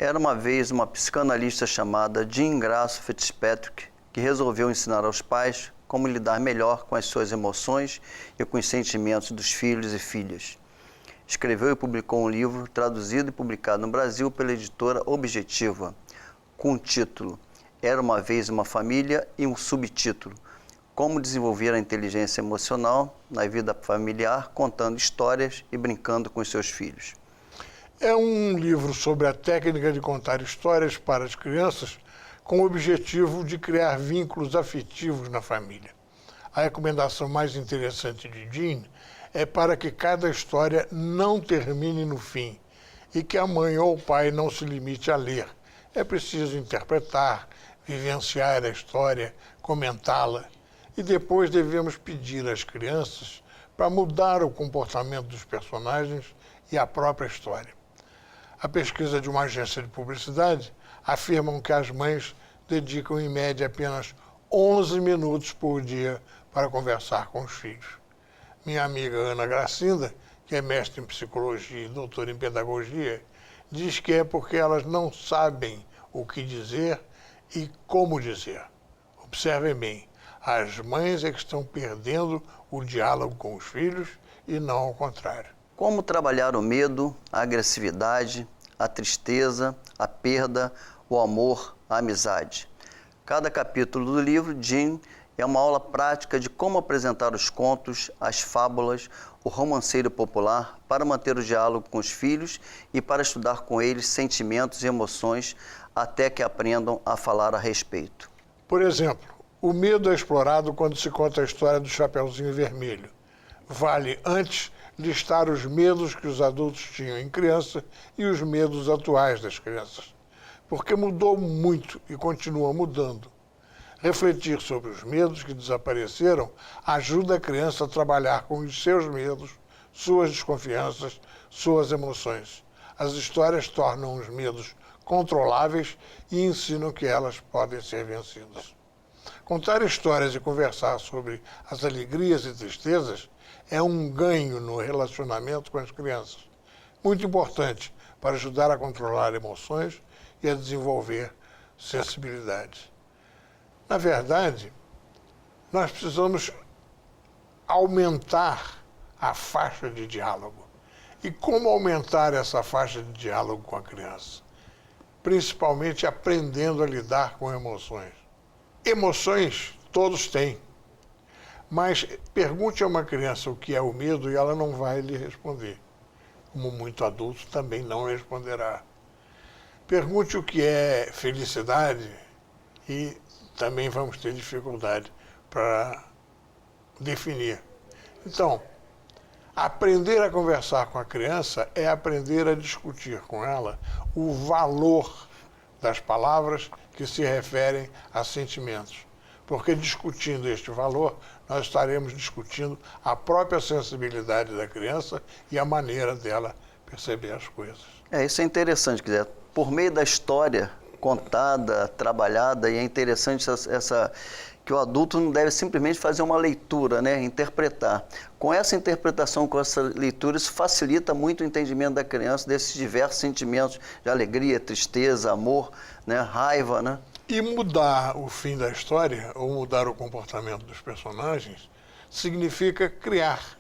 Era uma vez uma psicanalista chamada Jean Grasso Fitzpatrick que resolveu ensinar aos pais como lidar melhor com as suas emoções e com os sentimentos dos filhos e filhas. Escreveu e publicou um livro traduzido e publicado no Brasil pela editora Objetiva, com o título Era uma vez uma família e um subtítulo Como desenvolver a inteligência emocional na vida familiar, contando histórias e brincando com os seus filhos. É um livro sobre a técnica de contar histórias para as crianças com o objetivo de criar vínculos afetivos na família. A recomendação mais interessante de Jean é para que cada história não termine no fim e que a mãe ou o pai não se limite a ler. É preciso interpretar, vivenciar a história, comentá-la e depois devemos pedir às crianças para mudar o comportamento dos personagens e a própria história. A pesquisa de uma agência de publicidade afirma que as mães dedicam em média apenas 11 minutos por dia para conversar com os filhos. Minha amiga Ana Gracinda, que é mestre em psicologia e doutora em pedagogia, diz que é porque elas não sabem o que dizer e como dizer. Observem bem, as mães é que estão perdendo o diálogo com os filhos e não ao contrário. Como trabalhar o medo, a agressividade, a tristeza, a perda, o amor, a amizade. Cada capítulo do livro, Jean, é uma aula prática de como apresentar os contos, as fábulas, o romanceiro popular para manter o diálogo com os filhos e para estudar com eles sentimentos e emoções até que aprendam a falar a respeito. Por exemplo, o medo é explorado quando se conta a história do Chapeuzinho Vermelho. Vale antes listar os medos que os adultos tinham em criança e os medos atuais das crianças, porque mudou muito e continua mudando. Refletir sobre os medos que desapareceram ajuda a criança a trabalhar com os seus medos, suas desconfianças, suas emoções. As histórias tornam os medos controláveis e ensinam que elas podem ser vencidas. Contar histórias e conversar sobre as alegrias e tristezas é um ganho no relacionamento com as crianças, muito importante para ajudar a controlar emoções e a desenvolver sensibilidade. Na verdade, nós precisamos aumentar a faixa de diálogo. E como aumentar essa faixa de diálogo com a criança? Principalmente aprendendo a lidar com emoções. Emoções todos têm. Mas pergunte a uma criança o que é o medo e ela não vai lhe responder. Como muito adulto também não responderá. Pergunte o que é felicidade e também vamos ter dificuldade para definir. Então, aprender a conversar com a criança é aprender a discutir com ela o valor das palavras que se referem a sentimentos. Porque discutindo este valor, nós estaremos discutindo a própria sensibilidade da criança e a maneira dela perceber as coisas. Isso é interessante, quer dizer, por meio da história contada, trabalhada, e é interessante que o adulto não deve simplesmente fazer uma leitura, né, interpretar. Com essa interpretação, com essa leitura, isso facilita muito o entendimento da criança desses diversos sentimentos de alegria, tristeza, amor, né, raiva, né? E mudar o fim da história, ou mudar o comportamento dos personagens, significa criar.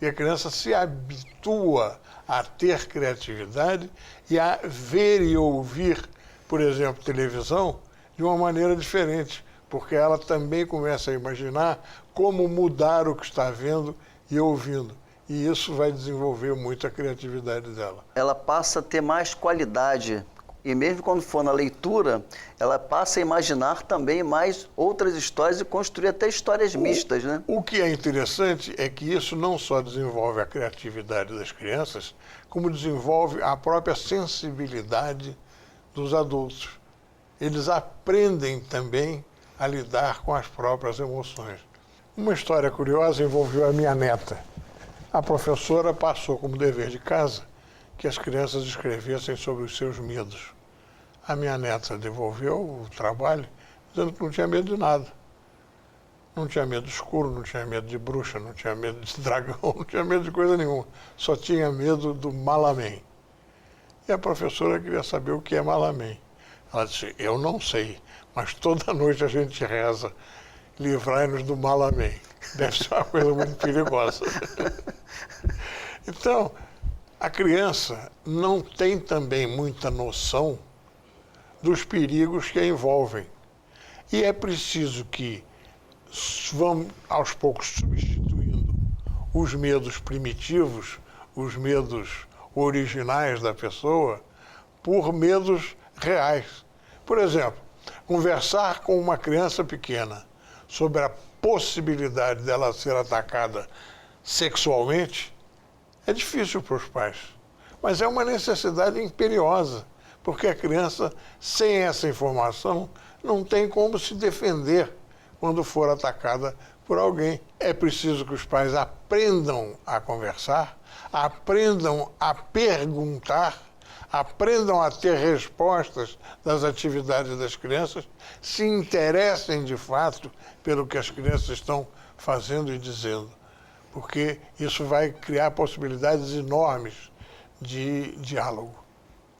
E a criança se habitua a ter criatividade e a ver e ouvir, por exemplo, televisão, de uma maneira diferente, porque ela também começa a imaginar como mudar o que está vendo e ouvindo. E isso vai desenvolver muito a criatividade dela. Ela passa a ter mais qualidade. E mesmo quando for na leitura, ela passa a imaginar também mais outras histórias e construir até histórias mistas, né? O que é interessante é que isso não só desenvolve a criatividade das crianças, como desenvolve a própria sensibilidade dos adultos. Eles aprendem também a lidar com as próprias emoções. Uma história curiosa envolveu a minha neta. A professora passou como dever de casa que as crianças escrevessem sobre os seus medos. A minha neta devolveu o trabalho dizendo que não tinha medo de nada. Não tinha medo do escuro, não tinha medo de bruxa, não tinha medo de dragão, não tinha medo de coisa nenhuma. Só tinha medo do Malamém. e a professora queria saber o que é Malamém. Ela disse, eu não sei, mas toda noite a gente reza, livrai-nos do Malamém. Deve ser uma coisa muito perigosa. Então, a criança não tem também muita noção dos perigos que a envolvem. E é preciso que vamos, aos poucos, substituindo os medos primitivos, os medos originais da pessoa, por medos reais. Por exemplo, conversar com uma criança pequena sobre a possibilidade dela ser atacada sexualmente é difícil para os pais, mas é uma necessidade imperiosa, porque a criança, sem essa informação, não tem como se defender quando for atacada por alguém. É preciso que os pais aprendam a conversar, aprendam a perguntar, aprendam a ter respostas das atividades das crianças, se interessem de fato pelo que as crianças estão fazendo e dizendo, porque isso vai criar possibilidades enormes de diálogo.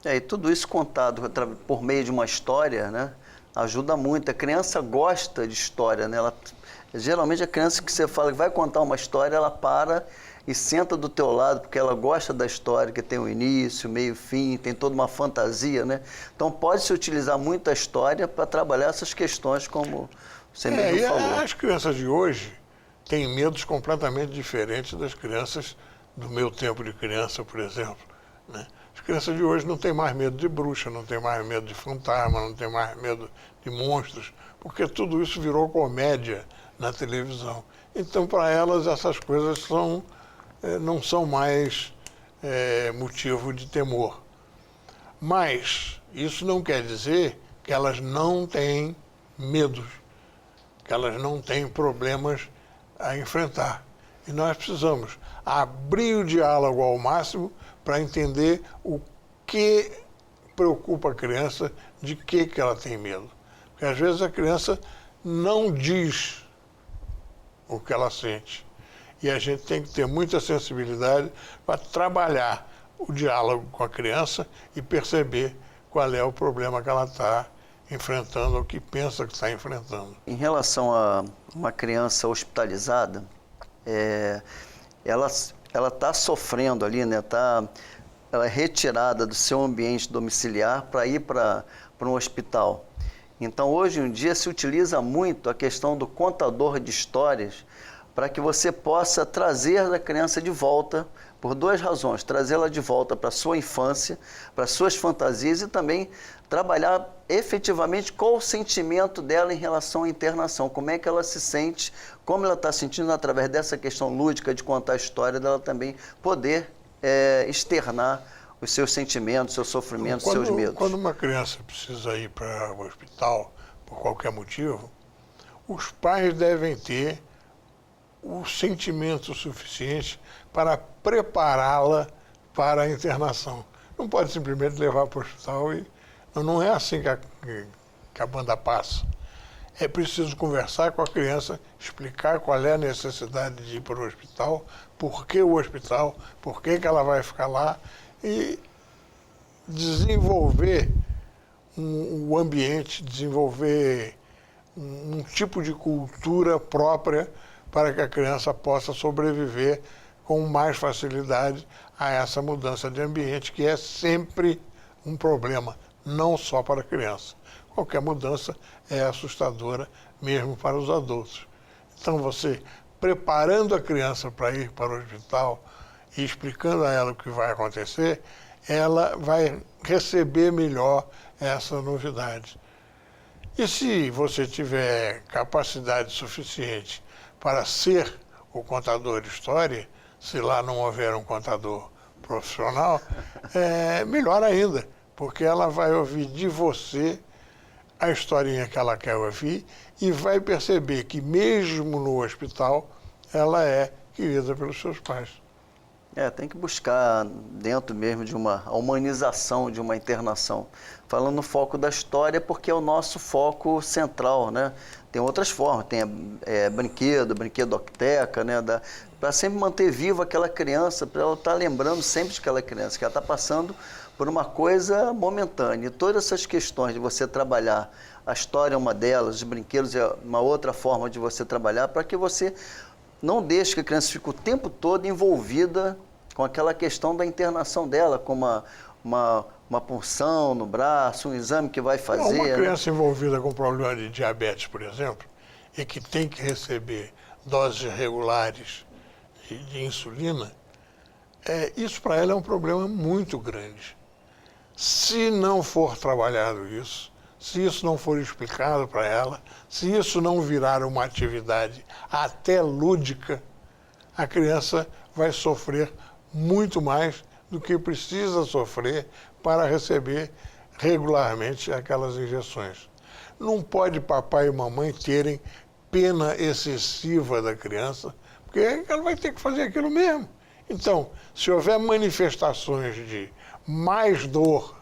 E tudo isso contado por meio de uma história, né, ajuda muito. A criança gosta de história, né? Geralmente a criança que você fala que vai contar uma história, ela para e senta do teu lado, porque ela gosta da história, que tem um início, meio, fim, tem toda uma fantasia, né? Então pode-se utilizar muito a história para trabalhar essas questões, como você mesmo falou. As crianças de hoje têm medos completamente diferentes das crianças do meu tempo de criança, por exemplo, né? As crianças de hoje não têm mais medo de bruxa, não têm mais medo de fantasma, não têm mais medo de monstros, porque tudo isso virou comédia na televisão. Então, para elas, essas coisas não são mais motivo de temor. Mas isso não quer dizer que elas não têm medos, que elas não têm problemas a enfrentar. E nós precisamos abrir o diálogo ao máximo para entender o que preocupa a criança, de que ela tem medo. Porque às vezes a criança não diz o que ela sente. E a gente tem que ter muita sensibilidade para trabalhar o diálogo com a criança e perceber qual é o problema que ela está enfrentando, ou que pensa que está enfrentando. Em relação a uma criança hospitalizada, ela está sofrendo ali, né? Ela é retirada do seu ambiente domiciliar para ir para um hospital. Então, hoje em dia, se utiliza muito a questão do contador de histórias para que você possa trazer a criança de volta, por duas razões: trazê-la de volta para a sua infância, para as suas fantasias, e também trabalhar efetivamente qual o sentimento dela em relação à internação, como é que ela se sente, como ela está sentindo através dessa questão lúdica de contar a história, dela também poder externar os seus sentimentos, seus sofrimentos, seus medos. Quando uma criança precisa ir para o hospital por qualquer motivo, os pais devem ter o sentimento suficiente para prepará-la para a internação. Não pode simplesmente levar para o hospital e... Não é assim que a banda passa. É preciso conversar com a criança, explicar qual é a necessidade de ir para o hospital, por que o hospital, por que ela vai ficar lá, e desenvolver o ambiente, desenvolver um tipo de cultura própria para que a criança possa sobreviver com mais facilidade a essa mudança de ambiente, que é sempre um problema, não só para a criança. Qualquer mudança é assustadora, mesmo para os adultos. Então, você preparando a criança para ir para o hospital e explicando a ela o que vai acontecer, ela vai receber melhor essa novidade. E se você tiver capacidade suficiente para ser o contador de história, se lá não houver um contador profissional, melhor ainda, porque ela vai ouvir de você a historinha que ela quer ouvir e vai perceber que mesmo no hospital ela é querida pelos seus pais. Tem que buscar dentro mesmo de uma humanização, de uma internação. Falando no foco da história, porque é o nosso foco central, né? Tem outras formas, tem brinquedoteca, né? Para sempre manter viva aquela criança, para ela estar lembrando sempre de aquela criança, que ela está passando por uma coisa momentânea. E todas essas questões de você trabalhar, a história é uma delas, os brinquedos é uma outra forma de você trabalhar, para que você não deixe que a criança fique o tempo todo envolvida com aquela questão da internação dela, com uma punção no braço, um exame que vai fazer. Uma criança envolvida com problema de diabetes, por exemplo, e que tem que receber doses regulares de insulina, isso para ela é um problema muito grande. Se não for trabalhado isso, se isso não for explicado para ela, se isso não virar uma atividade até lúdica, a criança vai sofrer muito mais do que precisa sofrer para receber regularmente aquelas injeções. Não pode papai e mamãe terem pena excessiva da criança, porque ela vai ter que fazer aquilo mesmo. Então, se houver manifestações de mais dor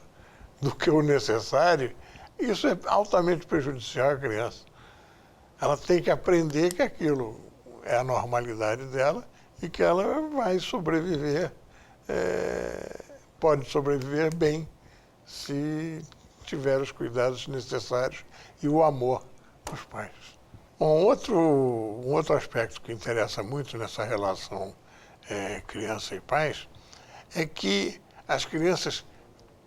do que o necessário, isso é altamente prejudicial à criança. Ela tem que aprender que aquilo é a normalidade dela e que ela vai sobreviver, pode sobreviver bem se tiver os cuidados necessários e o amor dos pais. Um outro aspecto que interessa muito nessa relação criança e pais é que as crianças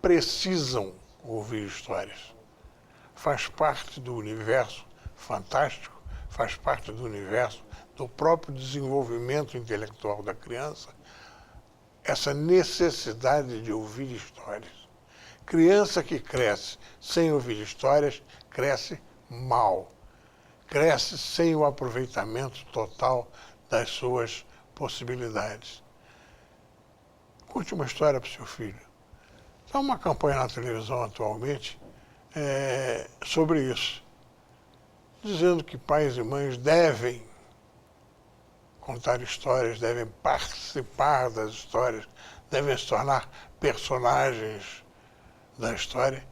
precisam ouvir histórias. Faz parte do universo fantástico, faz parte do universo do próprio desenvolvimento intelectual da criança, essa necessidade de ouvir histórias. Criança que cresce sem ouvir histórias, cresce mal. Cresce sem o aproveitamento total das suas possibilidades. Conte uma história para o seu filho. Há uma campanha na televisão atualmente sobre isso, dizendo que pais e mães devem contar histórias, devem participar das histórias, devem se tornar personagens da história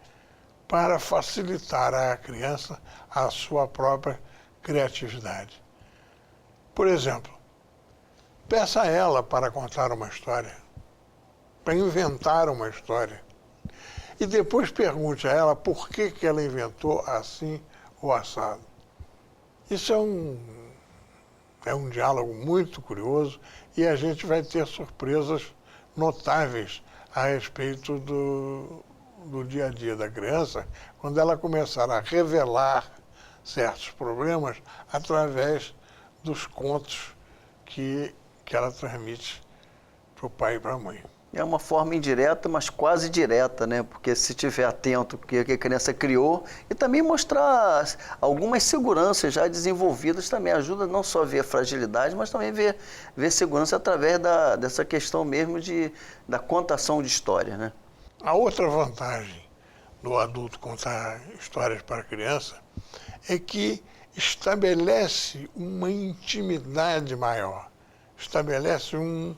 para facilitar à criança a sua própria criatividade. Por exemplo, peça a ela para contar uma história, para inventar uma história. E depois pergunte a ela por que ela inventou assim ou assado. Isso é um diálogo muito curioso e a gente vai ter surpresas notáveis a respeito do dia a dia da criança, quando ela começar a revelar certos problemas através dos contos que ela transmite para o pai e para a mãe. É uma forma indireta, mas quase direta, né? Porque se estiver atento ao que a criança criou e também mostrar algumas seguranças já desenvolvidas também ajuda não só a ver a fragilidade, mas também ver segurança através dessa questão mesmo da contação de histórias, né? A outra vantagem do adulto contar histórias para a criança é que estabelece uma intimidade maior, estabelece um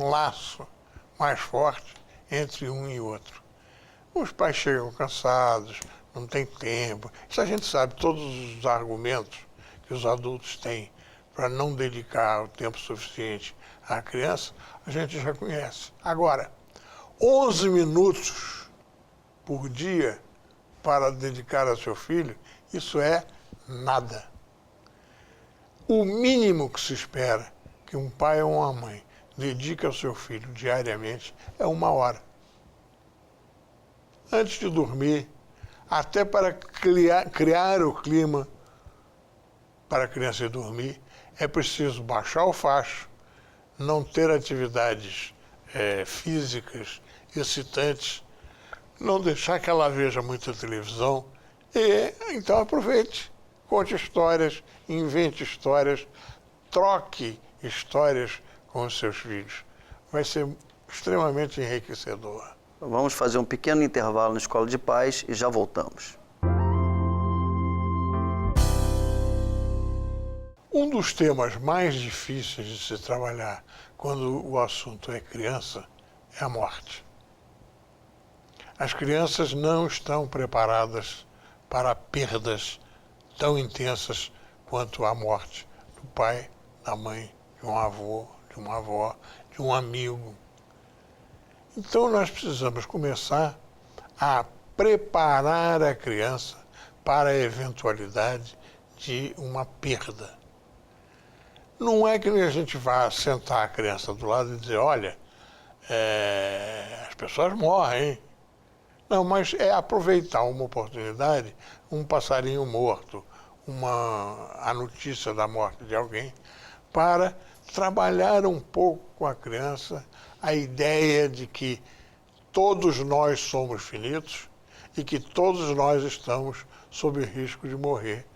laço mais forte entre um e outro. Os pais chegam cansados, não tem tempo. Isso a gente sabe, todos os argumentos que os adultos têm para não dedicar o tempo suficiente à criança, a gente já conhece. Agora, 11 minutos por dia para dedicar a seu filho, isso é nada. O mínimo que se espera que um pai ou uma mãe dedique ao seu filho diariamente é 1 hora. Antes de dormir, até para criar o clima para a criança ir dormir, é preciso baixar o facho, não ter atividades físicas excitantes, não deixar que ela veja muita televisão e então aproveite, conte histórias, invente histórias, troque histórias com os seus filhos. Vai ser extremamente enriquecedor. Vamos fazer um pequeno intervalo na Escola de Paz e já voltamos. Um dos temas mais difíceis de se trabalhar quando o assunto é criança é a morte. As crianças não estão preparadas para perdas tão intensas quanto a morte do pai, da mãe, de um avô, de uma avó, de um amigo. Então nós precisamos começar a preparar a criança para a eventualidade de uma perda. Não é que a gente vá sentar a criança do lado e dizer, olha, as pessoas morrem, hein? Não, mas é aproveitar uma oportunidade, um passarinho morto, a notícia da morte de alguém, para trabalhar um pouco com a criança a ideia de que todos nós somos finitos e que todos nós estamos sob risco de morrer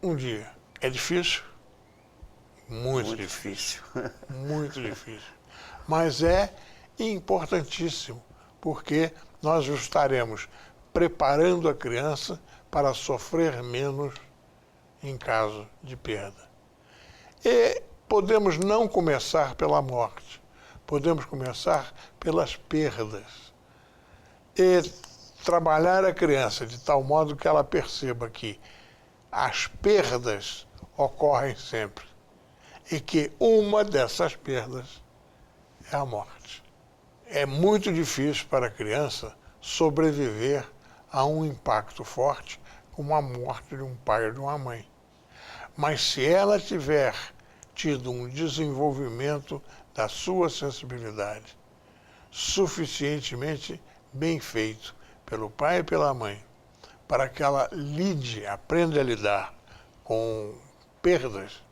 um dia. É difícil? Muito difícil. Muito difícil. Mas é importantíssimo, porque nós estaremos preparando a criança para sofrer menos em caso de perda. E podemos não começar pela morte, podemos começar pelas perdas. E trabalhar a criança de tal modo que ela perceba que as perdas ocorrem sempre e que uma dessas perdas é a morte. É muito difícil para a criança sobreviver a um impacto forte como a morte de um pai ou de uma mãe. Mas se ela tiver tido um desenvolvimento da sua sensibilidade suficientemente bem feito pelo pai e pela mãe, para que ela aprenda a lidar com perdas,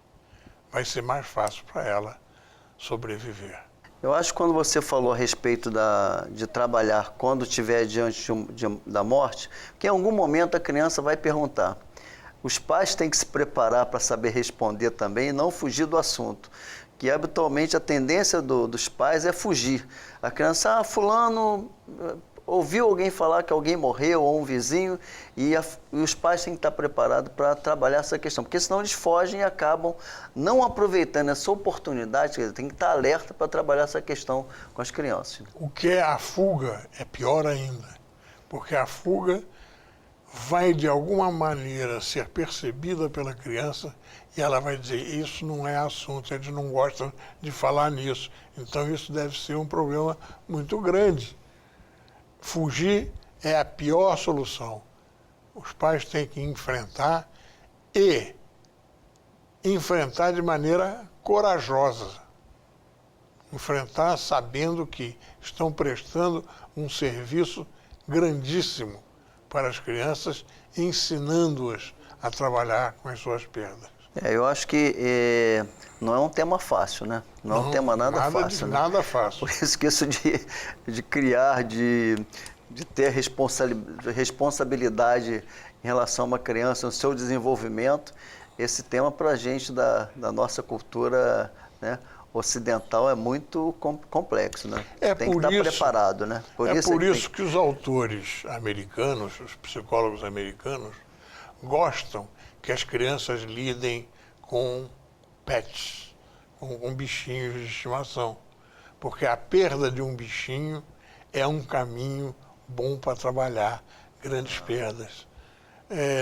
vai ser mais fácil para ela sobreviver. Eu acho que quando você falou a respeito de trabalhar quando estiver diante da morte, que em algum momento a criança vai perguntar. Os pais têm que se preparar para saber responder também e não fugir do assunto. Que habitualmente a tendência dos pais é fugir. A criança, fulano ouviu alguém falar que alguém morreu ou um vizinho e os pais têm que estar preparados para trabalhar essa questão, porque senão eles fogem e acabam não aproveitando essa oportunidade, quer dizer, tem que estar alerta para trabalhar essa questão com as crianças. O que é a fuga é pior ainda, porque a fuga vai de alguma maneira ser percebida pela criança e ela vai dizer, isso não é assunto, eles não gostam de falar nisso, então isso deve ser um problema muito grande. Fugir é a pior solução. Os pais têm que enfrentar de maneira corajosa. Enfrentar sabendo que estão prestando um serviço grandíssimo para as crianças, ensinando-as a trabalhar com as suas perdas. Eu acho que não é um tema fácil, né? Não é um tema nada fácil. Nada fácil. Por isso que isso de criar, de ter responsabilidade em relação a uma criança, no seu desenvolvimento, esse tema para a gente da nossa cultura, né, ocidental é muito complexo, né? Tem que estar preparado, né? Por isso que os autores americanos, os psicólogos americanos, gostam que as crianças lidem com pets, com bichinhos de estimação. Porque a perda de um bichinho é um caminho bom para trabalhar grandes perdas.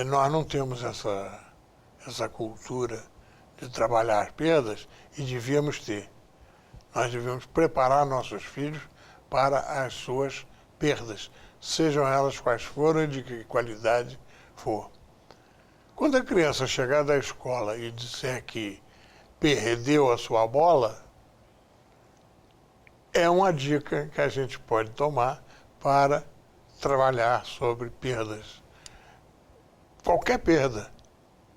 Nós não temos essa cultura de trabalhar as perdas e devíamos ter. Nós devíamos preparar nossos filhos para as suas perdas, sejam elas quais forem e de que qualidade for. Quando a criança chegar da escola e disser que perdeu a sua bola, é uma dica que a gente pode tomar para trabalhar sobre perdas. Qualquer perda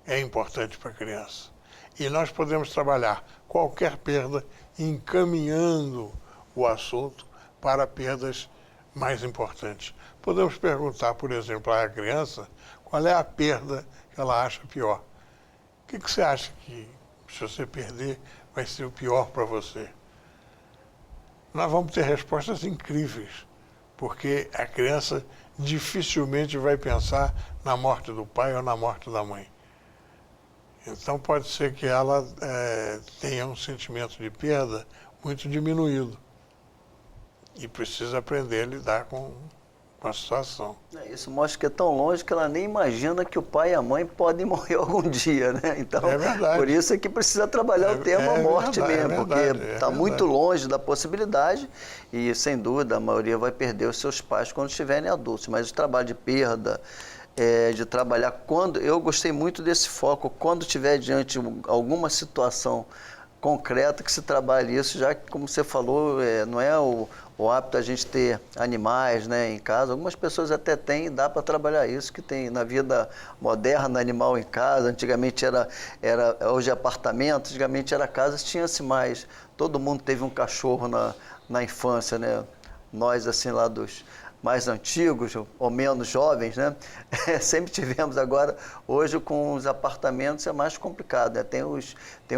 é importante para a criança. E nós podemos trabalhar qualquer perda encaminhando o assunto para perdas mais importantes. Podemos perguntar, por exemplo, à criança qual é a perda que ela acha pior. O que você acha que, se você perder, vai ser o pior para você? Nós vamos ter respostas incríveis, porque a criança dificilmente vai pensar na morte do pai ou na morte da mãe. Então pode ser que ela tenha um sentimento de perda muito diminuído e precisa aprender a lidar com a situação. Isso mostra que é tão longe que ela nem imagina que o pai e a mãe podem morrer algum dia, né? Então, É verdade. por isso é que precisa trabalhar o tema morte verdade, mesmo, porque está muito longe da possibilidade e, sem dúvida, a maioria vai perder os seus pais quando estiverem adultos. Mas o trabalho de perda, de trabalhar quando... Eu gostei muito desse foco, quando tiver diante alguma situação concreta que se trabalhe isso, já que, como você falou, não é o hábito a gente ter animais, né, em casa. Algumas pessoas até têm e dá para trabalhar isso, que tem na vida moderna animal em casa. Antigamente hoje é apartamento, antigamente era casa, tinha-se mais. Todo mundo teve um cachorro na infância, né? Nós, assim, lá dos mais antigos ou menos jovens, né? Sempre tivemos. Agora, hoje com os apartamentos é mais complicado, né? Tem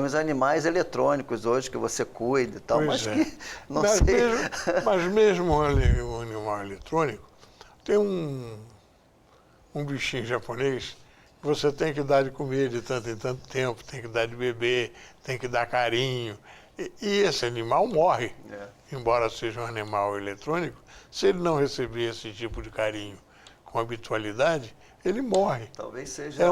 os animais eletrônicos hoje que você cuida e tal, mas que não sei. Mas mesmo o animal eletrônico, tem um bichinho japonês que você tem que dar de comer de tanto em tanto tempo, tem que dar de beber, tem que dar carinho. E esse animal morre, embora seja um animal eletrônico. Se ele não receber esse tipo de carinho com habitualidade, ele morre. Talvez seja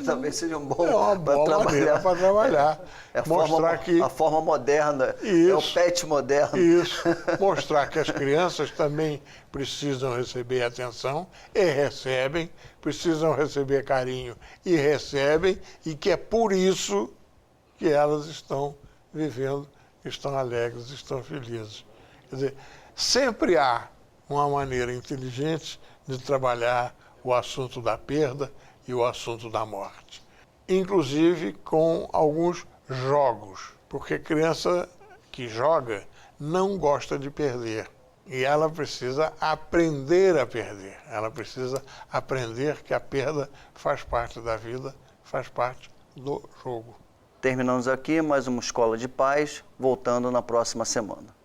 talvez seja um bom uma boa maneira para trabalhar. A forma moderna, isso, é o pet moderno. Isso, mostrar que as crianças também precisam receber atenção e recebem, precisam receber carinho e recebem, e que é por isso que elas estão vivendo, estão alegres, estão felizes. Quer dizer, sempre há uma maneira inteligente de trabalhar o assunto da perda e o assunto da morte. Inclusive com alguns jogos, porque criança que joga não gosta de perder. E ela precisa aprender a perder. Ela precisa aprender que a perda faz parte da vida, faz parte do jogo. Terminamos aqui mais uma Escola de Paz, voltando na próxima semana.